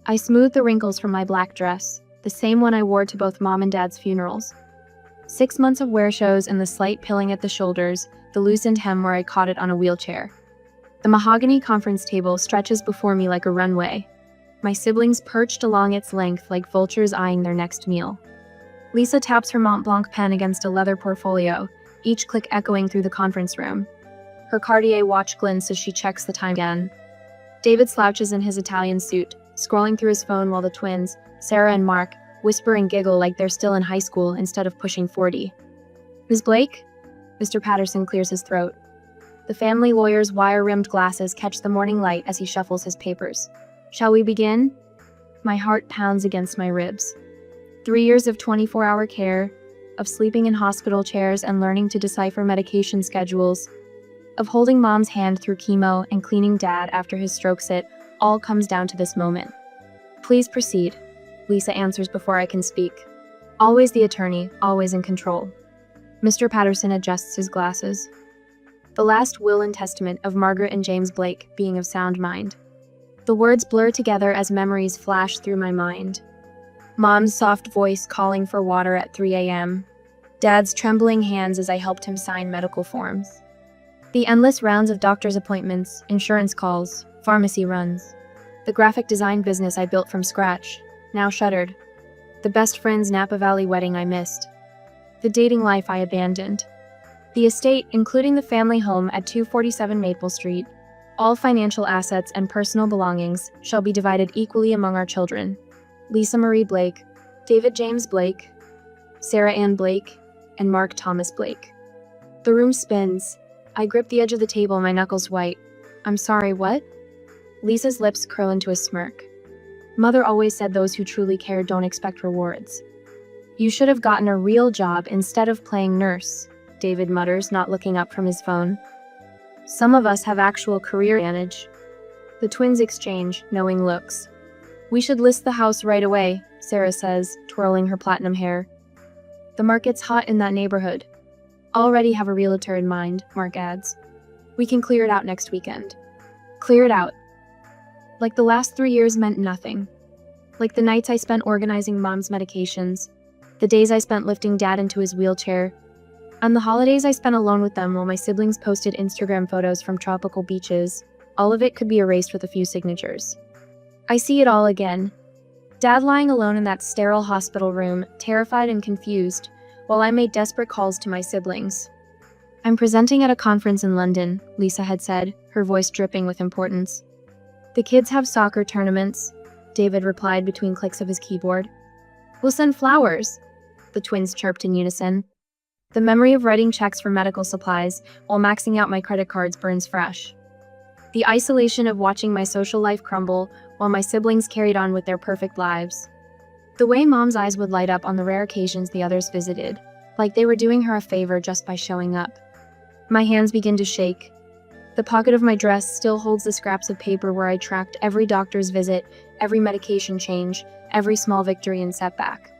I smoothed the wrinkles from my black dress, the same one I wore to both Mom and Dad's funerals. 6 months of wear shows and the slight pilling at the shoulders, the loosened hem where I caught it on a wheelchair. The mahogany conference table stretches before me like a runway. My siblings perched along its length like vultures eyeing their next meal. Lisa taps her Mont Blanc pen against a leather portfolio, each click echoing through the conference room. Her Cartier watch glints as she checks the time again. David slouches in his Italian suit, scrolling through his phone while the twins, Sarah and Mark, whisper and giggle like they're still in high school instead of pushing 40. Ms. Blake? Mr. Patterson clears his throat. The family lawyer's wire-rimmed glasses catch the morning light as he shuffles his papers. Shall we begin? My heart pounds against my ribs. 3 years of 24-hour care, of sleeping in hospital chairs and learning to decipher medication schedules, of holding Mom's hand through chemo and cleaning Dad after his stroke sit, all comes down to this moment. Please proceed, Lisa answers before I can speak. Always the attorney, always in control. Mr. Patterson adjusts his glasses. The last will and testament of Margaret and James Blake, being of sound mind. The words blur together as memories flash through my mind. Mom's soft voice calling for water at 3 a.m. Dad's trembling hands as I helped him sign medical forms. The endless rounds of doctor's appointments, insurance calls, pharmacy runs. The graphic design business I built from scratch, now shuttered. The best friend's Napa Valley wedding I missed. The dating life I abandoned. The estate, including the family home at 247 Maple Street, all financial assets and personal belongings, shall be divided equally among our children. Lisa Marie Blake, David James Blake, Sarah Ann Blake, and Mark Thomas Blake. The room spins. I grip the edge of the table, my knuckles white. I'm sorry, what? Lisa's lips curl into a smirk. Mother always said those who truly care don't expect rewards. You should have gotten a real job instead of playing nurse, David mutters, not looking up from his phone. Some of us have actual career advantage. The twins exchange knowing looks. We should list the house right away, Sarah says, twirling her platinum hair. The market's hot in that neighborhood. Already have a realtor in mind, Mark adds. We can clear it out next weekend. Clear it out. Like the last 3 years meant nothing. Like the nights I spent organizing Mom's medications, the days I spent lifting Dad into his wheelchair, and the holidays I spent alone with them while my siblings posted Instagram photos from tropical beaches. All of it could be erased with a few signatures. I see it all again. Dad lying alone in that sterile hospital room, terrified and confused, while I made desperate calls to my siblings. I'm presenting at a conference in London, Lisa had said, her voice dripping with importance. The kids have soccer tournaments, David replied between clicks of his keyboard. We'll send flowers, the twins chirped in unison. The memory of writing checks for medical supplies while maxing out my credit cards burns fresh. The isolation of watching my social life crumble while my siblings carried on with their perfect lives. The way Mom's eyes would light up on the rare occasions the others visited, like they were doing her a favor just by showing up. My hands begin to shake. The pocket of my dress still holds the scraps of paper where I tracked every doctor's visit, every medication change, every small victory and setback.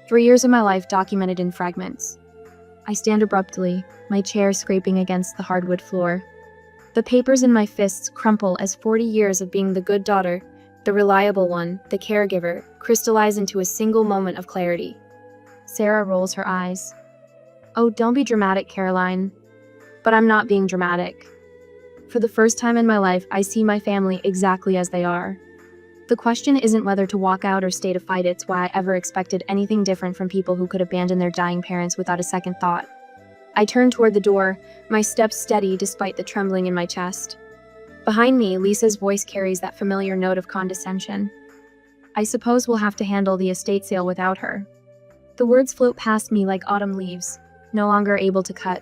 3 years of my life documented in fragments. I stand abruptly, my chair scraping against the hardwood floor. The papers in my fists crumple as 40 years of being the good daughter, the reliable one, the caregiver, crystallize into a single moment of clarity. Sarah rolls her eyes. Oh, don't be dramatic, Caroline. But I'm not being dramatic. For the first time in my life, I see my family exactly as they are. The question isn't whether to walk out or stay to fight, it's why I ever expected anything different from people who could abandon their dying parents without a second thought. I turn toward the door, my steps steady despite the trembling in my chest. Behind me, Lisa's voice carries that familiar note of condescension. I suppose we'll have to handle the estate sale without her. The words float past me like autumn leaves, no longer able to cut.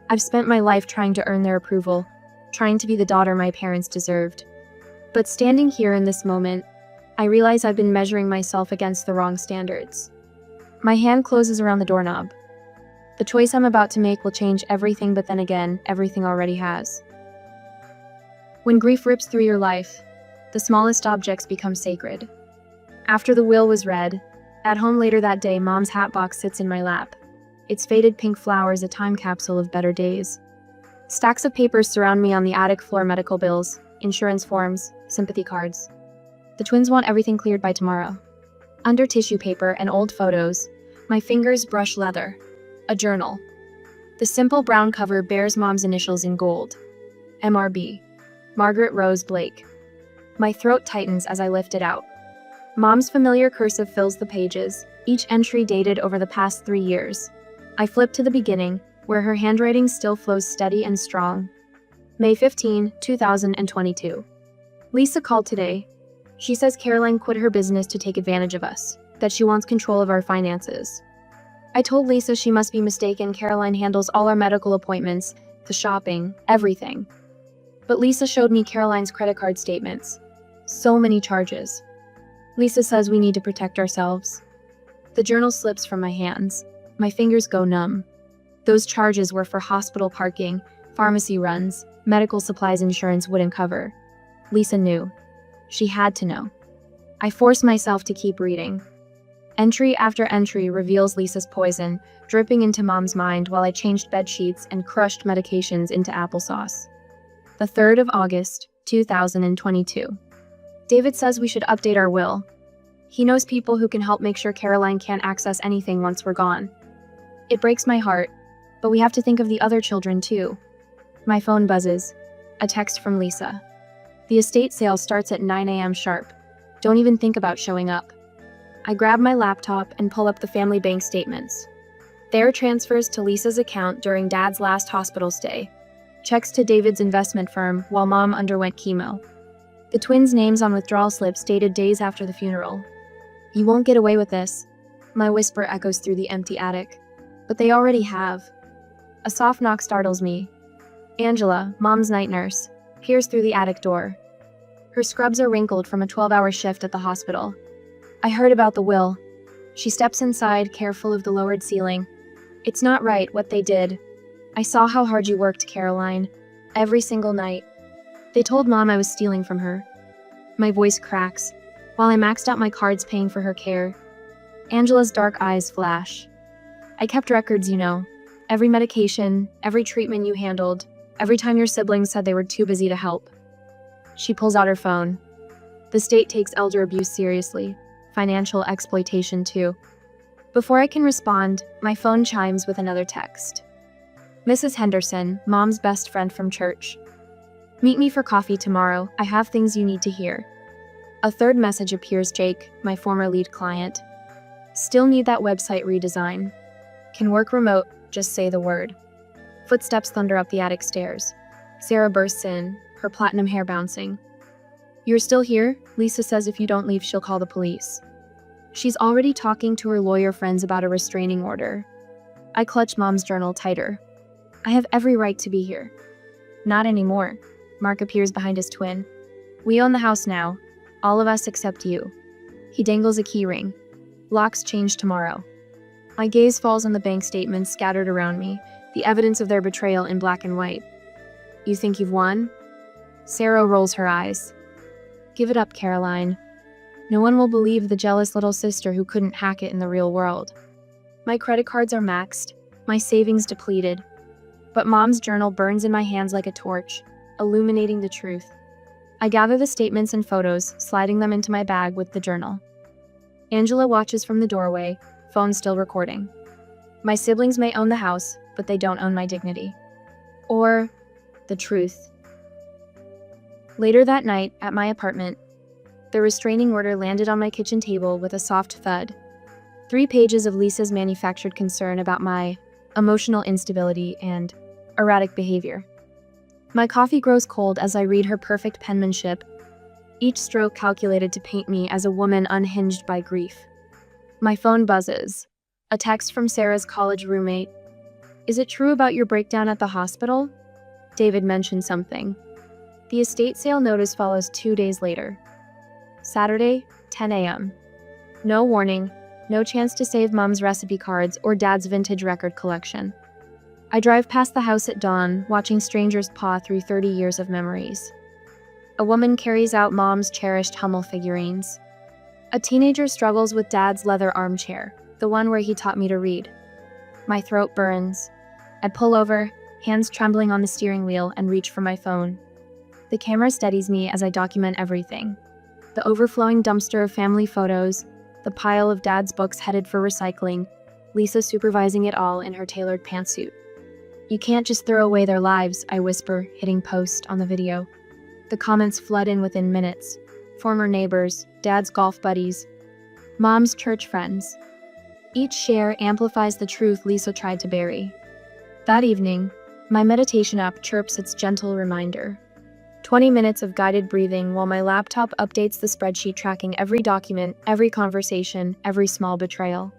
I've spent my life trying to earn their approval, trying to be the daughter my parents deserved. But standing here in this moment, I realize I've been measuring myself against the wrong standards. My hand closes around the doorknob. The choice I'm about to make will change everything, but then again, everything already has. When grief rips through your life, the smallest objects become sacred. After the will was read, at home later that day, Mom's hat box sits in my lap. Its faded pink flowers a time capsule of better days. Stacks of papers surround me on the attic floor, medical bills, insurance forms, sympathy cards. The twins want everything cleared by tomorrow. Under tissue paper and old photos, my fingers brush leather. A journal. The simple brown cover bears Mom's initials in gold. MRB. Margaret Rose Blake. My throat tightens as I lift it out. Mom's familiar cursive fills the pages, each entry dated over the past 3 years. I flip to the beginning, where her handwriting still flows steady and strong. May 15, 2022. Lisa called today. She says Caroline quit her business to take advantage of us, that she wants control of our finances. I told Lisa she must be mistaken. Caroline handles all our medical appointments, the shopping, everything. But Lisa showed me Caroline's credit card statements. So many charges. Lisa says we need to protect ourselves. The journal slips from my hands. My fingers go numb. Those charges were for hospital parking, pharmacy runs, medical supplies insurance wouldn't cover. Lisa knew. She had to know. I force myself to keep reading. Entry after entry reveals Lisa's poison, dripping into Mom's mind while I changed bed sheets and crushed medications into applesauce. The 3rd of August, 2022. David says we should update our will. He knows people who can help make sure Caroline can't access anything once we're gone. It breaks my heart, but we have to think of the other children too. My phone buzzes. A text from Lisa. The estate sale starts at 9 a.m. sharp. Don't even think about showing up. I grab my laptop and pull up the family bank statements. There are transfers to Lisa's account during Dad's last hospital stay. Checks to David's investment firm while Mom underwent chemo. The twins' names on withdrawal slips dated days after the funeral. You won't get away with this. My whisper echoes through the empty attic. But they already have. A soft knock startles me. Angela, Mom's night nurse, peers through the attic door. Her scrubs are wrinkled from a 12-hour shift at the hospital. I heard about the will. She steps inside, careful of the lowered ceiling. It's not right, what they did. I saw how hard you worked, Caroline. Every single night. They told Mom I was stealing from her. My voice cracks, while I maxed out my cards paying for her care. Angela's dark eyes flash. I kept records, you know. Every medication, every treatment you handled, every time your siblings said they were too busy to help. She pulls out her phone. The state takes elder abuse seriously. Financial exploitation, too. Before I can respond, my phone chimes with another text. Mrs. Henderson, Mom's best friend from church. Meet me for coffee tomorrow. I have things you need to hear. A third message appears. Jake, my former lead client. Still need that website redesign. Can work remote, just say the word. Footsteps thunder up the attic stairs. Sarah bursts in, her platinum hair bouncing. You're still here? Lisa says if you don't leave, she'll call the police. She's already talking to her lawyer friends about a restraining order. I clutch Mom's journal tighter. I have every right to be here. Not anymore. Mark appears behind his twin. We own the house now. All of us except you. He dangles a key ring. Locks change tomorrow. My gaze falls on the bank statements scattered around me, the evidence of their betrayal in black and white. You think you've won? Sarah rolls her eyes. Give it up, Caroline. No one will believe the jealous little sister who couldn't hack it in the real world. My credit cards are maxed, my savings depleted. But Mom's journal burns in my hands like a torch, illuminating the truth. I gather the statements and photos, sliding them into my bag with the journal. Angela watches from the doorway, phone still recording. My siblings may own the house, but they don't own my dignity. Or the truth. Later that night, at my apartment, the restraining order landed on my kitchen table with a soft thud. 3 pages of Lisa's manufactured concern about my emotional instability and erratic behavior. My coffee grows cold as I read her perfect penmanship, each stroke calculated to paint me as a woman unhinged by grief. My phone buzzes. A text from Sarah's college roommate. Is it true about your breakdown at the hospital? David mentioned something. The estate sale notice follows 2 days later. Saturday, 10 a.m. No warning, no chance to save Mom's recipe cards or Dad's vintage record collection. I drive past the house at dawn, watching strangers paw through 30 years of memories. A woman carries out Mom's cherished Hummel figurines. A teenager struggles with Dad's leather armchair, the one where he taught me to read. My throat burns. I pull over, hands trembling on the steering wheel, and reach for my phone. The camera steadies me as I document everything. The overflowing dumpster of family photos, the pile of Dad's books headed for recycling, Lisa supervising it all in her tailored pantsuit. "You can't just throw away their lives," I whisper, hitting post on the video. The comments flood in within minutes. Former neighbors, Dad's golf buddies, Mom's church friends. Each share amplifies the truth Lisa tried to bury. That evening, my meditation app chirps its gentle reminder. 20 minutes of guided breathing while my laptop updates the spreadsheet tracking every document, every conversation, every small betrayal.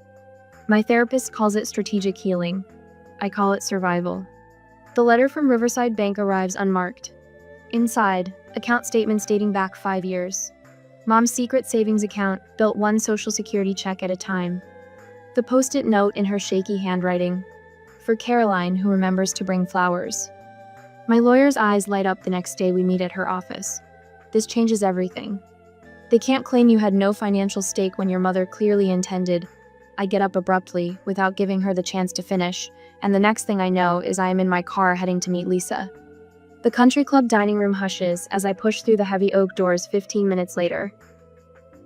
My therapist calls it strategic healing. I call it survival. The letter from Riverside Bank arrives unmarked. Inside, account statements dating back 5 years. Mom's secret savings account, built one Social Security check at a time. The post-it note in her shaky handwriting. For Caroline, who remembers to bring flowers. My lawyer's eyes light up the next day we meet at her office. "This changes everything. They can't claim you had no financial stake when your mother clearly intended." I get up abruptly, without giving her the chance to finish, and the next thing I know is I am in my car heading to meet Lisa. The country club dining room hushes as I push through the heavy oak doors 15 minutes later.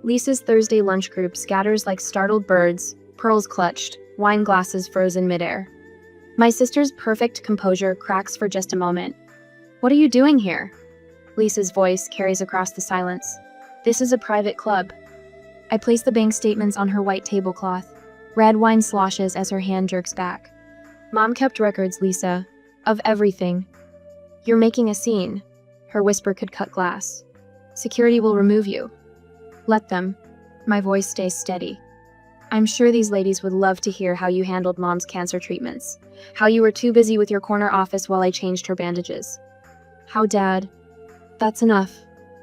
Lisa's Thursday lunch group scatters like startled birds, pearls clutched, wine glasses frozen midair. My sister's perfect composure cracks for just a moment. "What are you doing here?" Lisa's voice carries across the silence. "This is a private club." I place the bank statements on her white tablecloth. Red wine sloshes as her hand jerks back. "Mom kept records, Lisa. Of everything." "You're making a scene." Her whisper could cut glass. "Security will remove you." "Let them." My voice stays steady. "I'm sure these ladies would love to hear how you handled Mom's cancer treatments. How you were too busy with your corner office while I changed her bandages. How Dad..." "That's enough."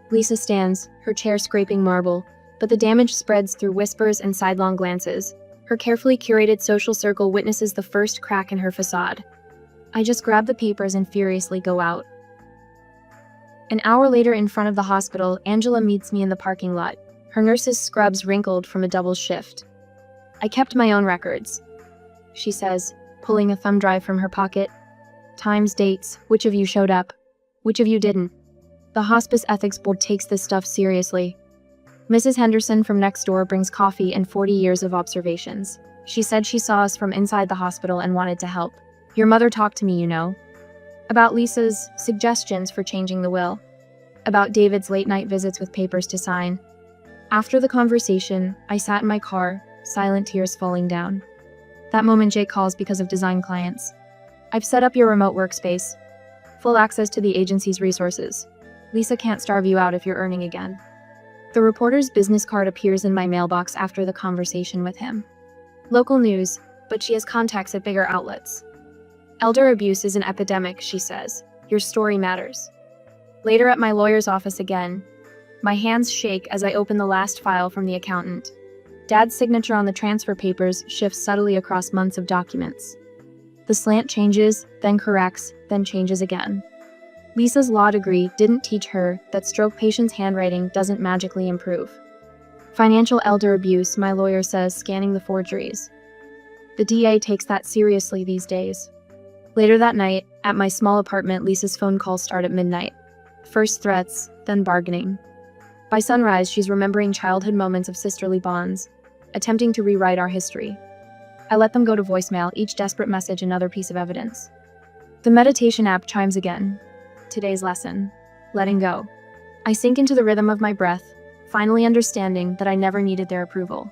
Lisa stands, her chair scraping marble, but the damage spreads through whispers and sidelong glances. Her carefully curated social circle witnesses the first crack in her facade. I just grab the papers and furiously go out. An hour later in front of the hospital, Angela meets me in the parking lot, her nurse's scrubs wrinkled from a double shift. "I kept my own records," she says, pulling a thumb drive from her pocket. "Times, dates, which of you showed up, which of you didn't." The hospice ethics board takes this stuff seriously. Mrs. Henderson from next door brings coffee and 40 years of observations. She said she saw us from inside the hospital and wanted to help. "Your mother talked to me, you know." About Lisa's suggestions for changing the will. About David's late-night visits with papers to sign. After the conversation, I sat in my car, silent tears falling down. That moment Jake calls because of design clients. "I've set up your remote workspace. Full access to the agency's resources. Lisa can't starve you out if you're earning again." The reporter's business card appears in my mailbox after the conversation with him. Local news, but she has contacts at bigger outlets. "Elder abuse is an epidemic," she says. "Your story matters." Later at my lawyer's office again. My hands shake as I open the last file from the accountant. Dad's signature on the transfer papers shifts subtly across months of documents. The slant changes, then corrects, then changes again. Lisa's law degree didn't teach her that stroke patients' handwriting doesn't magically improve. Financial elder abuse, my lawyer says, scanning the forgeries. The DA takes that seriously these days. Later that night, at my small apartment, Lisa's phone calls start at midnight. First threats, then bargaining. By sunrise, she's remembering childhood moments of sisterly bonds, attempting to rewrite our history. I let them go to voicemail, each desperate message another piece of evidence. The meditation app chimes again. Today's lesson: letting go. I sink into the rhythm of my breath, finally understanding that I never needed their approval.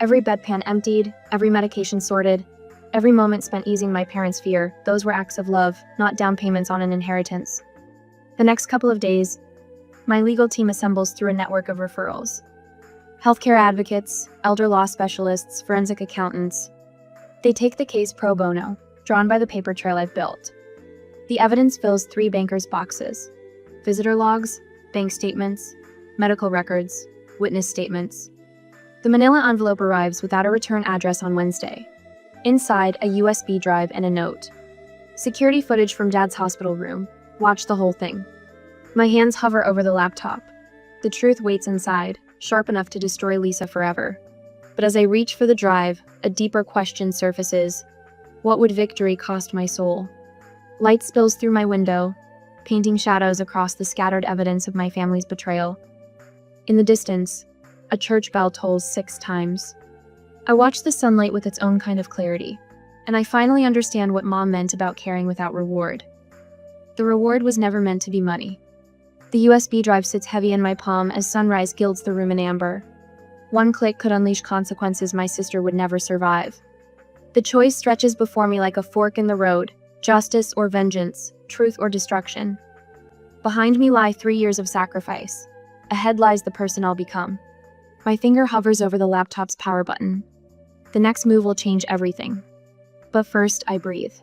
Every bedpan emptied, every medication sorted, every moment spent easing my parents' fear, those were acts of love, not down payments on an inheritance. The next couple of days, my legal team assembles through a network of referrals. Healthcare advocates, elder law specialists, forensic accountants. They take the case pro bono, drawn by the paper trail I've built. The evidence fills 3 bankers' boxes: visitor logs, bank statements, medical records, witness statements. The manila envelope arrives without a return address on Wednesday. Inside, a USB drive and a note. Security footage from Dad's hospital room. Watch the whole thing. My hands hover over the laptop. The truth waits inside, sharp enough to destroy Lisa forever. But as I reach for the drive, a deeper question surfaces. What would victory cost my soul? Light spills through my window, painting shadows across the scattered evidence of my family's betrayal. In the distance, a church bell tolls 6 times. I watch the sunlight with its own kind of clarity, and I finally understand what Mom meant about caring without reward. The reward was never meant to be money. The USB drive sits heavy in my palm as sunrise gilds the room in amber. One click could unleash consequences my sister would never survive. The choice stretches before me like a fork in the road, justice or vengeance, truth or destruction. Behind me lie 3 years of sacrifice. Ahead lies the person I'll become. My finger hovers over the laptop's power button. The next move will change everything. But first, I breathe.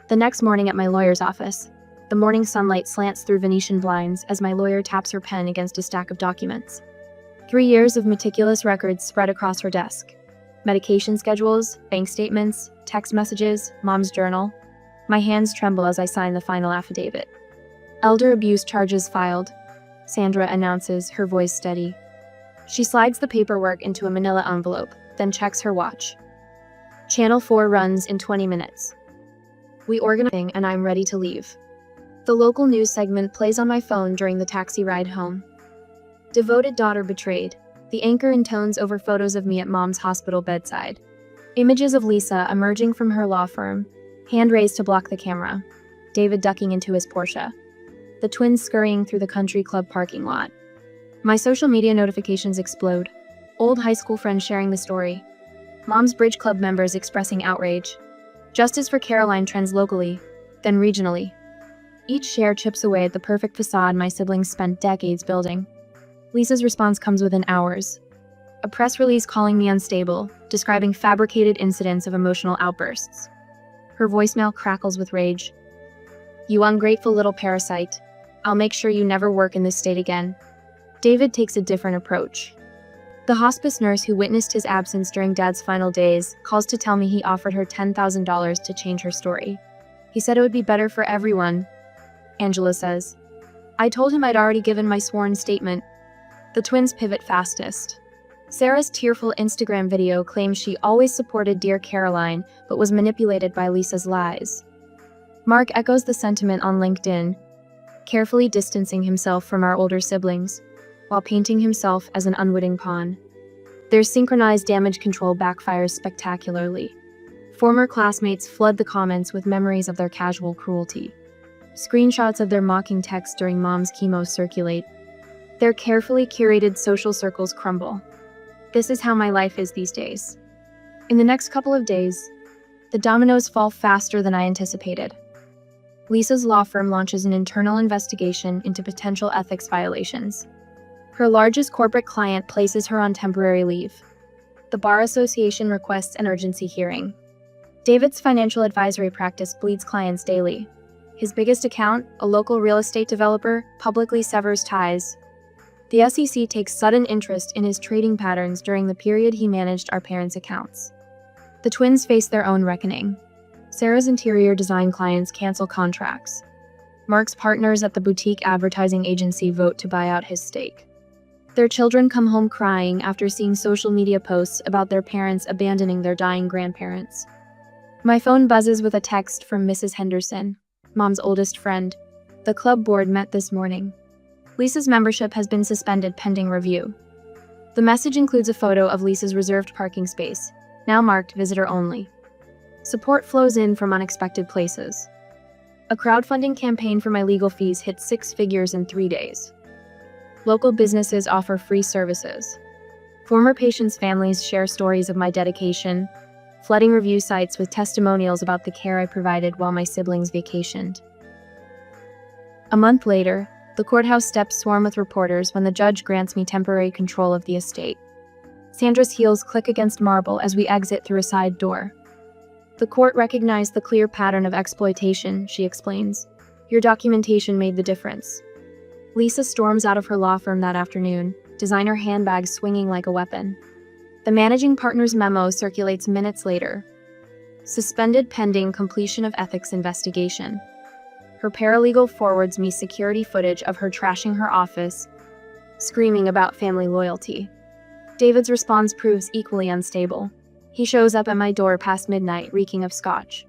The next morning at my lawyer's office, the morning sunlight slants through Venetian blinds as my lawyer taps her pen against a stack of documents. 3 years of meticulous records spread across her desk. Medication schedules, bank statements, text messages, Mom's journal. My hands tremble as I sign the final affidavit. Elder abuse charges filed, Sandra announces, her voice steady. She slides the paperwork into a manila envelope, then checks her watch. Channel 4 runs in 20 minutes. We organize and I'm ready to leave. The local news segment plays on my phone during the taxi ride home. Devoted daughter betrayed. The anchor intones over photos of me at Mom's hospital bedside. Images of Lisa emerging from her law firm, hand raised to block the camera. David ducking into his Porsche. The twins scurrying through the country club parking lot. My social media notifications explode. Old high school friends sharing the story. Mom's bridge club members expressing outrage. Justice for Caroline trends locally, then regionally. Each share chips away at the perfect facade my siblings spent decades building. Lisa's response comes within hours. A press release calling me unstable, describing fabricated incidents of emotional outbursts. Her voicemail crackles with rage. You ungrateful little parasite. I'll make sure you never work in this state again. David takes a different approach. The hospice nurse who witnessed his absence during Dad's final days calls to tell me he offered her $10,000 to change her story. He said it would be better for everyone, Angela says. I told him I'd already given my sworn statement. The twins pivot fastest. Sarah's tearful Instagram video claims she always supported dear Caroline, but was manipulated by Lisa's lies. Mark echoes the sentiment on LinkedIn, carefully distancing himself from our older siblings, while painting himself as an unwitting pawn. Their synchronized damage control backfires spectacularly. Former classmates flood the comments with memories of their casual cruelty. Screenshots of their mocking texts during Mom's chemo circulate. Their carefully curated social circles crumble. This is how my life is these days. In the next couple of days, the dominoes fall faster than I anticipated. Lisa's law firm launches an internal investigation into potential ethics violations. Her largest corporate client places her on temporary leave. The Bar Association requests an urgency hearing. David's financial advisory practice bleeds clients daily. His biggest account, a local real estate developer, publicly severs ties. The SEC takes sudden interest in his trading patterns during the period he managed our parents' accounts. The twins face their own reckoning. Sarah's interior design clients cancel contracts. Mark's partners at the boutique advertising agency vote to buy out his stake. Their children come home crying after seeing social media posts about their parents abandoning their dying grandparents. My phone buzzes with a text from Mrs. Henderson, Mom's oldest friend. The club board met this morning. Lisa's membership has been suspended pending review. The message includes a photo of Lisa's reserved parking space, now marked visitor only. Support flows in from unexpected places. A crowdfunding campaign for my legal fees hit 6 figures in 3 days. Local businesses offer free services. Former patients' families share stories of my dedication, flooding review sites with testimonials about the care I provided while my siblings vacationed. A month later, the courthouse steps swarm with reporters when the judge grants me temporary control of the estate. Sandra's heels click against marble as we exit through a side door. The court recognized the clear pattern of exploitation, she explains. Your documentation made the difference. Lisa storms out of her law firm that afternoon, designer handbag swinging like a weapon. The managing partner's memo circulates minutes later. Suspended pending completion of ethics investigation. Her paralegal forwards me security footage of her trashing her office, screaming about family loyalty. David's response proves equally unstable. He shows up at my door past midnight, reeking of scotch.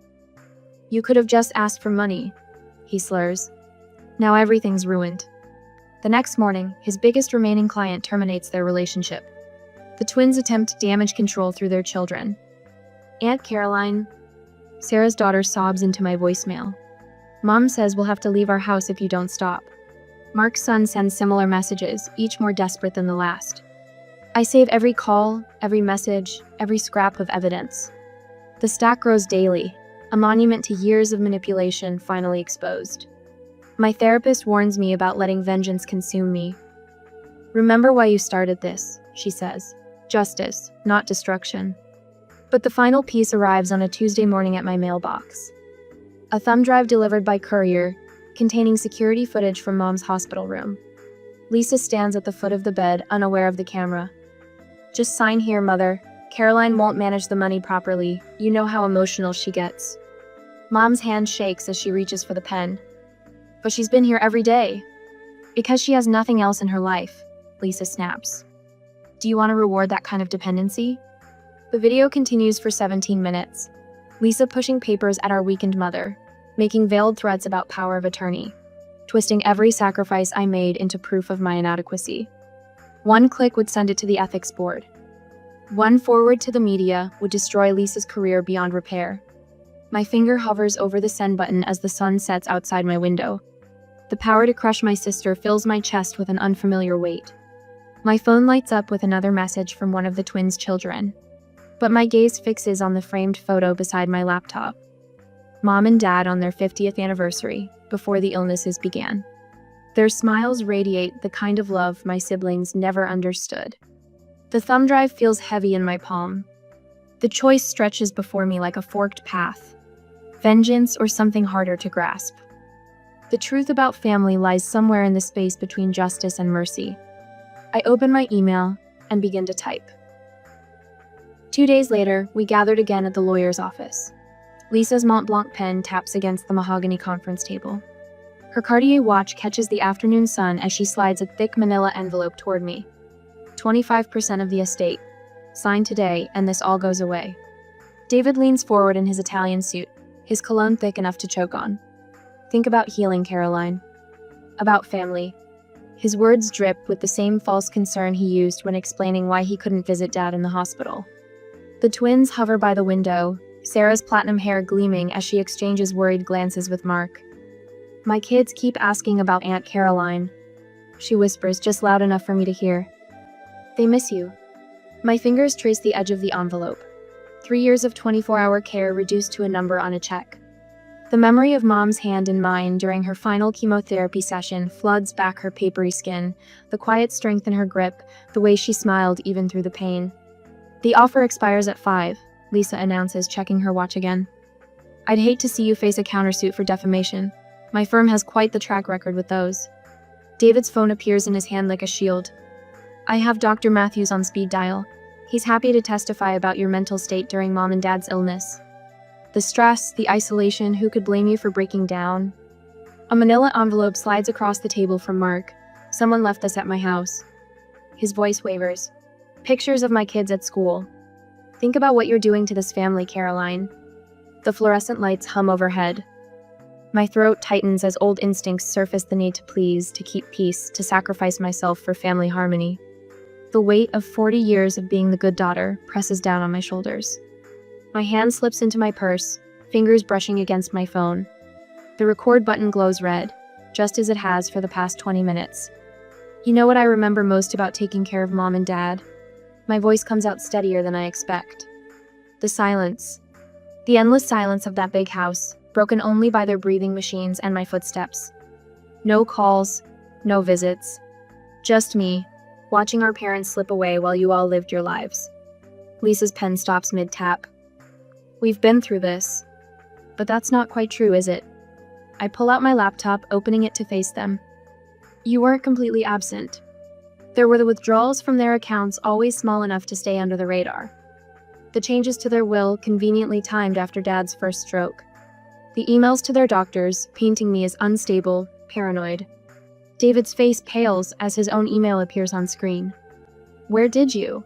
You could have just asked for money, he slurs. Now everything's ruined. The next morning, his biggest remaining client terminates their relationship. The twins attempt damage control through their children. Aunt Caroline, Sarah's daughter, sobs into my voicemail. Mom says we'll have to leave our house if you don't stop. Mark's son sends similar messages, each more desperate than the last. I save every call, every message, every scrap of evidence. The stack grows daily, a monument to years of manipulation finally exposed. My therapist warns me about letting vengeance consume me. Remember why you started this, she says. Justice, not destruction. But the final piece arrives on a Tuesday morning at my mailbox. A thumb drive delivered by courier, containing security footage from Mom's hospital room. Lisa stands at the foot of the bed, unaware of the camera. Just sign here, Mother. Caroline won't manage the money properly. You know how emotional she gets. Mom's hand shakes as she reaches for the pen. But she's been here every day. Because she has nothing else in her life, Lisa snaps. Do you want to reward that kind of dependency? The video continues for 17 minutes. Lisa pushing papers at our weakened mother, making veiled threats about power of attorney, twisting every sacrifice I made into proof of my inadequacy. One click would send it to the ethics board. One forward to the media would destroy Lisa's career beyond repair. My finger hovers over the send button as the sun sets outside my window. The power to crush my sister fills my chest with an unfamiliar weight. My phone lights up with another message from one of the twins' children. But my gaze fixes on the framed photo beside my laptop. Mom and Dad on their 50th anniversary, before the illnesses began. Their smiles radiate the kind of love my siblings never understood. The thumb drive feels heavy in my palm. The choice stretches before me like a forked path. Vengeance or something harder to grasp. The truth about family lies somewhere in the space between justice and mercy. I open my email and begin to type. 2 days later, we gathered again at the lawyer's office. Lisa's Mont Blanc pen taps against the mahogany conference table. Her Cartier watch catches the afternoon sun as she slides a thick manila envelope toward me. 25% of the estate. Signed today, and this all goes away. David leans forward in his Italian suit, his cologne thick enough to choke on. Think about healing, Caroline. About family. His words drip with the same false concern he used when explaining why he couldn't visit Dad in the hospital. The twins hover by the window, Sarah's platinum hair gleaming as she exchanges worried glances with Mark. My kids keep asking about Aunt Caroline. She whispers just loud enough for me to hear. They miss you. My fingers trace the edge of the envelope. 3 years of 24-hour care reduced to a number on a check. The memory of Mom's hand in mine during her final chemotherapy session floods back her papery skin, the quiet strength in her grip, the way she smiled even through the pain. The offer expires at 5, Lisa announces, checking her watch again. I'd hate to see you face a countersuit for defamation. My firm has quite the track record with those. David's phone appears in his hand like a shield. I have Dr. Matthews on speed dial. He's happy to testify about your mental state during Mom and Dad's illness. The stress, the isolation, who could blame you for breaking down? A manila envelope slides across the table from Mark. Someone left this at my house. His voice wavers. Pictures of my kids at school. Think about what you're doing to this family, Caroline. The fluorescent lights hum overhead. My throat tightens as old instincts surface the need to please, to keep peace, to sacrifice myself for family harmony. The weight of 40 years of being the good daughter presses down on my shoulders. My hand slips into my purse, fingers brushing against my phone. The record button glows red, just as it has for the past 20 minutes. You know what I remember most about taking care of Mom and Dad? My voice comes out steadier than I expect. The silence. The endless silence of that big house, broken only by their breathing machines and my footsteps. No calls, no visits. Just me, watching our parents slip away while you all lived your lives. Lisa's pen stops mid-tap. We've been through this. But that's not quite true, is it? I pull out my laptop, opening it to face them. You weren't completely absent. There were the withdrawals from their accounts, always small enough to stay under the radar. The changes to their will, conveniently timed after Dad's first stroke. The emails to their doctors, painting me as unstable, paranoid. David's face pales as his own email appears on screen. Where did you?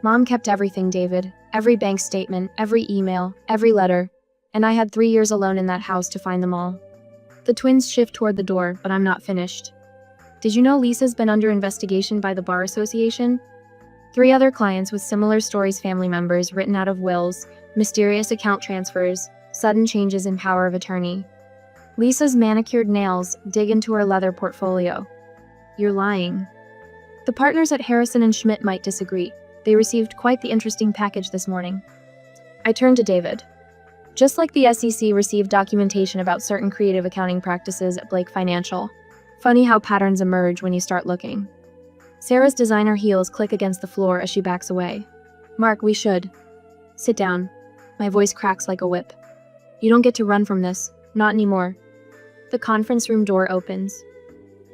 Mom kept everything, David. Every bank statement, every email, every letter. And I had 3 years alone in that house to find them all. The twins shift toward the door, but I'm not finished. Did you know Lisa's been under investigation by the Bar Association? 3 other clients with similar stories, family members written out of wills, mysterious account transfers, sudden changes in power of attorney. Lisa's manicured nails dig into her leather portfolio. You're lying. The partners at Harrison and Schmidt might disagree. They received quite the interesting package this morning. I turned to David. Just like the SEC received documentation about certain creative accounting practices at Blake Financial. Funny how patterns emerge when you start looking. Sarah's designer heels click against the floor as she backs away. Mark, we should. Sit down. My voice cracks like a whip. You don't get to run from this. Not anymore. The conference room door opens.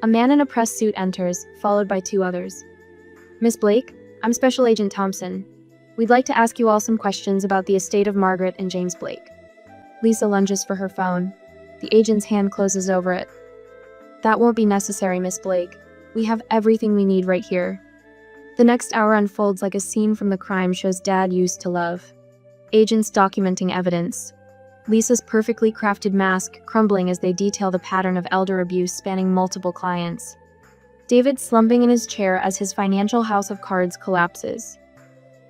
A man in a press suit enters, followed by 2 others. Miss Blake, I'm Special Agent Thompson. We'd like to ask you all some questions about the estate of Margaret and James Blake. Lisa lunges for her phone. The agent's hand closes over it. That won't be necessary, Miss Blake. We have everything we need right here. The next hour unfolds like a scene from the crime shows Dad used to love. Agents documenting evidence. Lisa's perfectly crafted mask crumbling as they detail the pattern of elder abuse spanning multiple clients. David slumping in his chair as his financial house of cards collapses.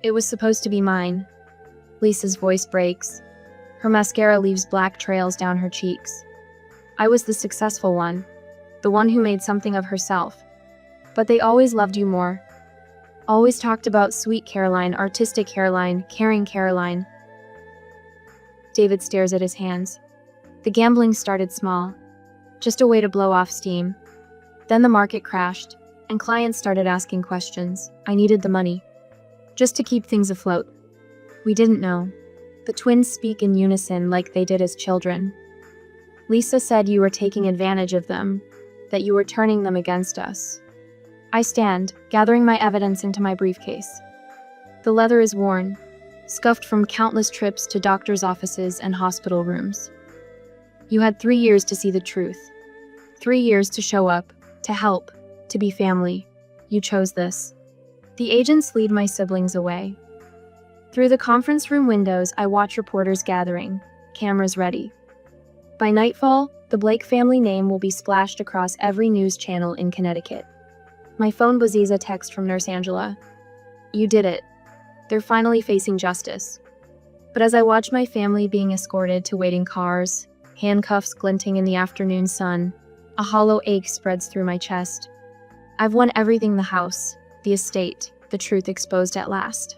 It was supposed to be mine. Lisa's voice breaks. Her mascara leaves black trails down her cheeks. I was the successful one, the one who made something of herself. But they always loved you more. Always talked about sweet Caroline, artistic Caroline, caring Caroline. David stares at his hands. The gambling started small, just a way to blow off steam. Then the market crashed, and clients started asking questions. I needed the money, just to keep things afloat. We didn't know. The twins speak in unison like they did as children. Lisa said you were taking advantage of them, that you were turning them against us. I stand, gathering my evidence into my briefcase. The leather is worn, scuffed from countless trips to doctors' offices and hospital rooms. You had 3 years to see the truth. 3 years to show up, to help, to be family. You chose this. The agents lead my siblings away. Through the conference room windows, I watch reporters gathering, cameras ready. By nightfall, the Blake family name will be splashed across every news channel in Connecticut. My phone buzzes a text from Nurse Angela. You did it. They're finally facing justice. But as I watch my family being escorted to waiting cars, handcuffs glinting in the afternoon sun, a hollow ache spreads through my chest. I've won everything: the house, the estate, the truth exposed at last.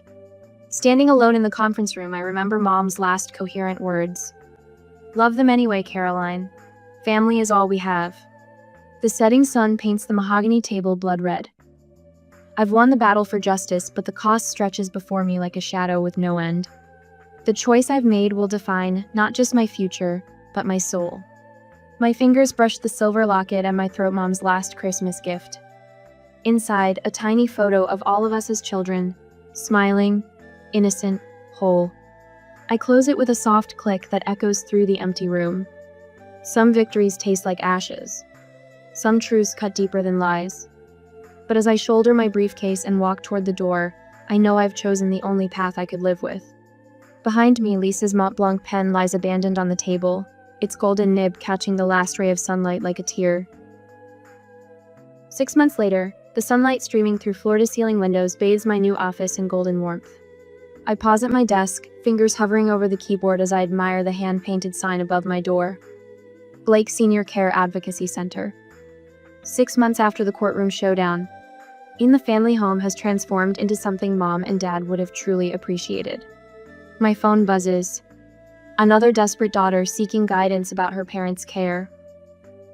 Standing alone in the conference room, I remember Mom's last coherent words. Love them anyway, Caroline. Family is all we have. The setting sun paints the mahogany table blood red. I've won the battle for justice, but the cost stretches before me like a shadow with no end. The choice I've made will define not just my future, but my soul. My fingers brush the silver locket at my throat, Mom's last Christmas gift. Inside, a tiny photo of all of us as children, smiling, innocent, whole. I close it with a soft click that echoes through the empty room. Some victories taste like ashes. Some truths cut deeper than lies. But as I shoulder my briefcase and walk toward the door, I know I've chosen the only path I could live with. Behind me, Lisa's Mont Blanc pen lies abandoned on the table, its golden nib catching the last ray of sunlight like a tear. 6 months later, the sunlight streaming through floor-to-ceiling windows bathes my new office in golden warmth. I pause at my desk, fingers hovering over the keyboard as I admire the hand-painted sign above my door. Blake Senior Care Advocacy Center. 6 months after the courtroom showdown, In the Family home has transformed into something Mom and Dad would have truly appreciated. My phone buzzes. Another desperate daughter seeking guidance about her parents' care.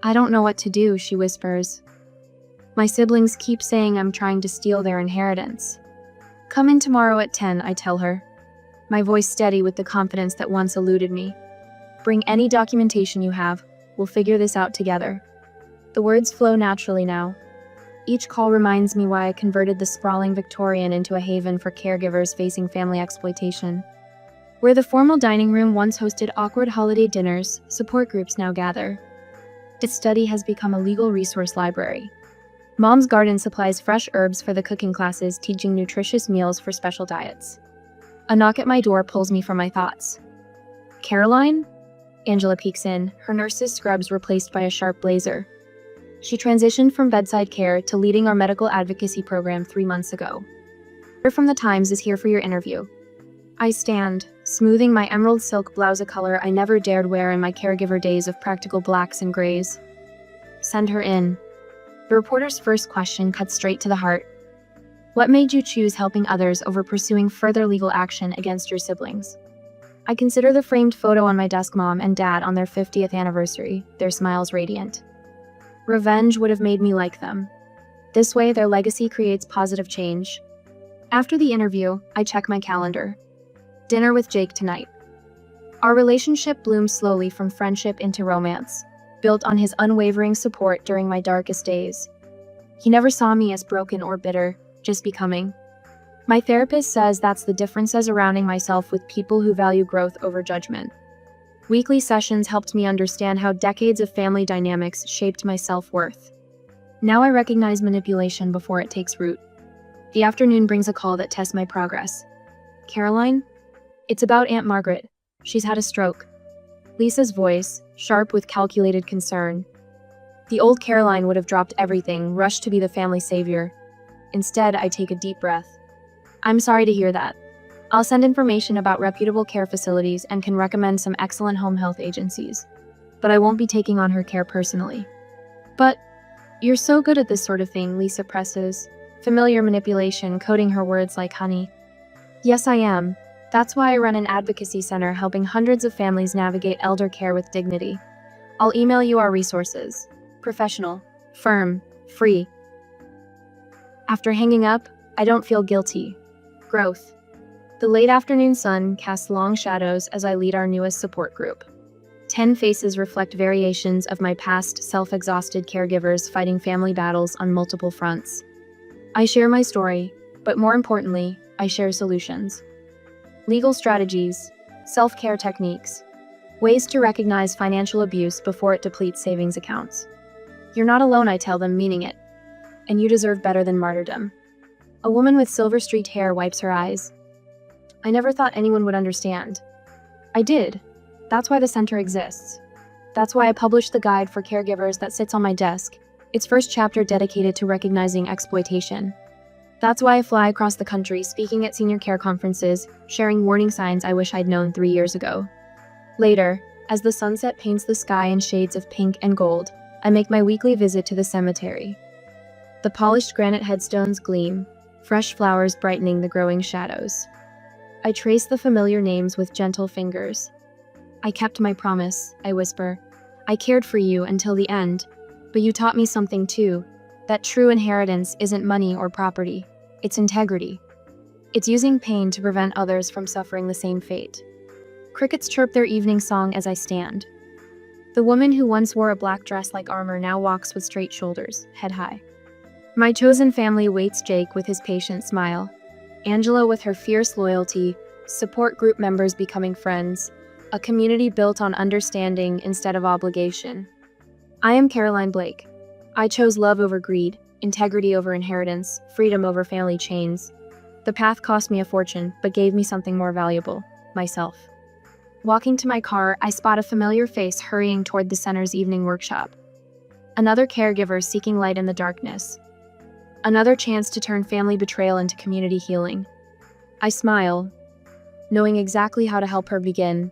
I don't know what to do, she whispers. My siblings keep saying I'm trying to steal their inheritance. Come in tomorrow at 10, I tell her, my voice steady with the confidence that once eluded me. Bring any documentation you have. We'll figure this out together. The words flow naturally now. Each call reminds me why I converted the sprawling Victorian into a haven for caregivers facing family exploitation. Where the formal dining room once hosted awkward holiday dinners, support groups now gather. Its study has become a legal resource library. Mom's garden supplies fresh herbs for the cooking classes, teaching nutritious meals for special diets. A knock at my door pulls me from my thoughts. Caroline? Angela peeks in, her nurse's scrubs replaced by a sharp blazer. She transitioned from bedside care to leading our medical advocacy program 3 months ago. Her from the Times is here for your interview. I stand, smoothing my emerald silk blouse, a color I never dared wear in my caregiver days of practical blacks and grays. Send her in. The reporter's first question cuts straight to the heart. What made you choose helping others over pursuing further legal action against your siblings? I consider the framed photo on my desk mom and dad on their 50th anniversary, their smiles radiant. Revenge would have made me like them. This way, their legacy creates positive change. After the interview, I check my calendar. Dinner with Jake tonight. Our relationship bloomed slowly from friendship into romance, built on his unwavering support during my darkest days. He never saw me as broken or bitter, just becoming. My therapist says that's the difference, as surrounding myself with people who value growth over judgment. Weekly sessions helped me understand how decades of family dynamics shaped my self-worth. Now I recognize manipulation before it takes root. The afternoon brings a call that tests my progress. Caroline? It's about Aunt Margaret. She's had a stroke. Lisa's voice, sharp with calculated concern. The old Caroline would have dropped everything, rushed to be the family savior. Instead, I take a deep breath. I'm sorry to hear that. I'll send information about reputable care facilities and can recommend some excellent home health agencies. But I won't be taking on her care personally. But you're so good at this sort of thing, Lisa presses, familiar manipulation coating her words like honey. Yes, I am. That's why I run an advocacy center helping hundreds of families navigate elder care with dignity. I'll email you our resources. Professional, firm, free. After hanging up, I don't feel guilty. Growth. The late afternoon sun casts long shadows as I lead our newest support group. 10 faces reflect variations of my past self-exhausted caregivers fighting family battles on multiple fronts. I share my story, but more importantly, I share solutions. Legal strategies, self-care techniques, ways to recognize financial abuse before it depletes savings accounts. You're not alone, I tell them, meaning it. And you deserve better than martyrdom. A woman with silver streaked hair wipes her eyes. I never thought anyone would understand. I did. That's why the center exists. That's why I published the guide for caregivers that sits on my desk, its first chapter dedicated to recognizing exploitation. That's why I fly across the country, speaking at senior care conferences, sharing warning signs I wish I'd known 3 years ago. Later, as the sunset paints the sky in shades of pink and gold, I make my weekly visit to the cemetery. The polished granite headstones gleam, fresh flowers brightening the growing shadows. I trace the familiar names with gentle fingers. I kept my promise, I whisper. I cared for you until the end, but you taught me something too, that true inheritance isn't money or property. It's integrity. It's using pain to prevent others from suffering the same fate. Crickets chirp their evening song as I stand. The woman who once wore a black dress like armor now walks with straight shoulders, head high. My chosen family waits Jake with his patient smile, Angela with her fierce loyalty, support group members becoming friends, a community built on understanding instead of obligation. I am Caroline Blake. I chose love over greed, integrity over inheritance, freedom over family chains. The path cost me a fortune, but gave me something more valuable, myself. Walking to my car, I spot a familiar face hurrying toward the center's evening workshop. Another caregiver seeking light in the darkness. Another chance to turn family betrayal into community healing. I smile, knowing exactly how to help her begin,